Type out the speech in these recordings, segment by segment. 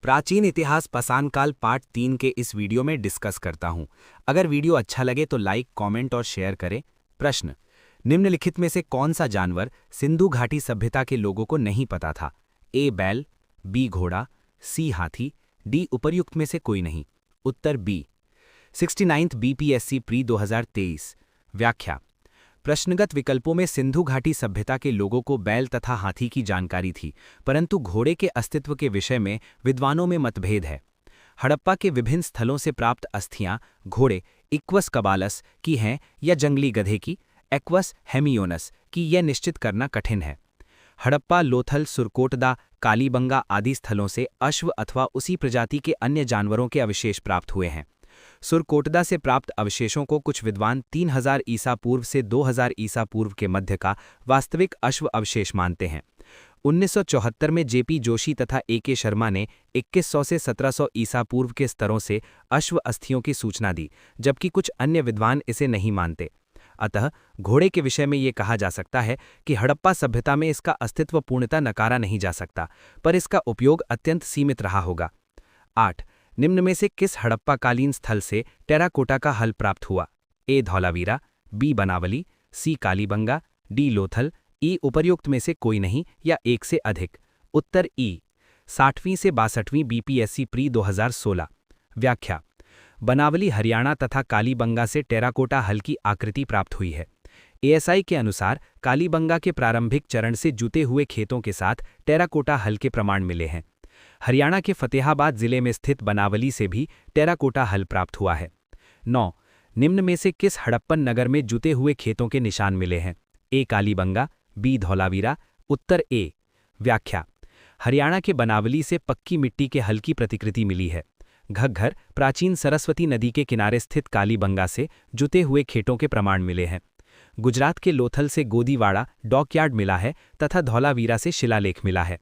प्राचीन इतिहास पाषाणकाल पार्ट 3 के इस वीडियो में डिस्कस करता हूं। अगर वीडियो अच्छा लगे तो लाइक, कमेंट और शेयर करें। प्रश्न: निम्नलिखित में से कौन सा जानवर सिंधु घाटी सभ्यता के लोगों को नहीं पता था? ए बैल, बी घोड़ा, सी हाथी, डी उपर्युक्त में से कोई नहीं। उत्तर बी। 69th BPSC pre 2023। व्याख्या: प्रश्नगत विकल्पों में सिंधु घाटी सभ्यता के लोगों को बैल तथा हाथी की जानकारी थी, परंतु घोड़े के अस्तित्व के विषय में विद्वानों में मतभेद है। हड़प्पा के विभिन्न स्थलों से प्राप्त अस्थियां घोड़े इक्वस कबालस की हैं या जंगली गधे की एक्वस हेमियोनस की, यह निश्चित करना कठिन है। हड़प्पा, लोथल, सुरकोटदा, कालीबंगा आदि स्थलों से अश्व अथवा उसी प्रजाति के अन्य जानवरों के अवशेष प्राप्त हुए हैं। सुरकोटदा से प्राप्त अवशेषों को कुछ विद्वान 3000 ईसा पूर्व से 2000 ईसा पूर्व के मध्य का वास्तविक अश्व अवशेष मानते हैं। 1974 में जेपी जोशी तथा एके शर्मा ने 2100 से 1700 ईसा पूर्व के स्तरों से अश्व अस्थियों की सूचना दी, जबकि कुछ अन्य विद्वान इसे नहीं मानते। अतः घोड़े के विषय में ये कहा जा सकता है कि हड़प्पा सभ्यता में इसका अस्तित्व पूर्णतः नकारा नहीं जा सकता, पर इसका उपयोग अत्यंत सीमित रहा होगा। 8. निम्न में से किस हड़प्पाकालीन स्थल से टेराकोटा का हल प्राप्त हुआ? ए धौलावीरा, बी बनावली, सी कालीबंगा, डी लोथल, ई उपर्युक्त में से कोई नहीं या एक से अधिक। उत्तर ई। 60वीं से 62वीं बीपीएससी प्री 2016। व्याख्या: बनावली हरियाणा तथा कालीबंगा से टेराकोटा हल की आकृति प्राप्त हुई है। एएसआई के अनुसार कालीबंगा के प्रारंभिक चरण से जुते हुए खेतों के साथ टेराकोटा हल के प्रमाण मिले हैं। हरियाणा के फतेहाबाद जिले में स्थित बनावली से भी टेराकोटा हल प्राप्त हुआ है। 9. निम्न में से किस हड़प्पन नगर में जुते हुए खेतों के निशान मिले हैं? ए कालीबंगा, बी धौलावीरा। उत्तर ए। व्याख्या: हरियाणा के बनावली से पक्की मिट्टी के हल की प्रतिकृति मिली है। घग्घर, प्राचीन सरस्वती नदी के किनारे स्थित कालीबंगा से जुते हुए खेतों के प्रमाण मिले हैं। गुजरात के लोथल से गोदीवाड़ा डॉकयार्ड मिला है तथा धौलावीरा से शिलालेख मिला है।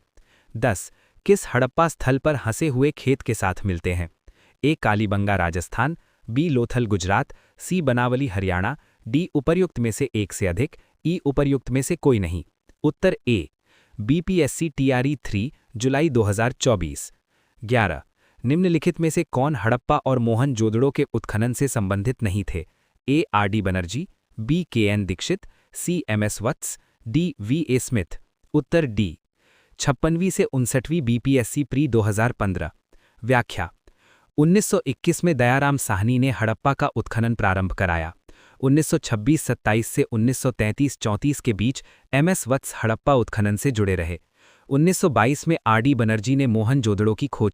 10. किस हड़प्पा स्थल पर हंसे हुए खेत के साथ मिलते हैं? ए कालीबंगा राजस्थान, बी लोथल गुजरात, सी बनावली हरियाणा, डी उपर्युक्त में से एक से अधिक, ई उपर्युक्त में से कोई नहीं। उत्तर ए। बीपीएससी टीआरई 3 जुलाई 2024। 11. निम्नलिखित में से कौन हड़प्पा और मोहनजोदड़ो के उत्खनन से संबंधित नहीं थे? A R D Banerjee, B K N Dikshit, C M S Vats, D V A Smith. उत्तर डी। 56वीं से 59वीं बीपीएससी प्री 2015। व्याख्या: 1921 में दयाराम साहनी ने हड़प्पा का उत्खनन प्रारंभ कराया। 1926-27 से 1933-34 के बीच एमएस वत्स हड़प्पा उत्खनन से जुड़े रहे। 1922 में आर डी बनर्जी ने मोहनजोदड़ो की खोज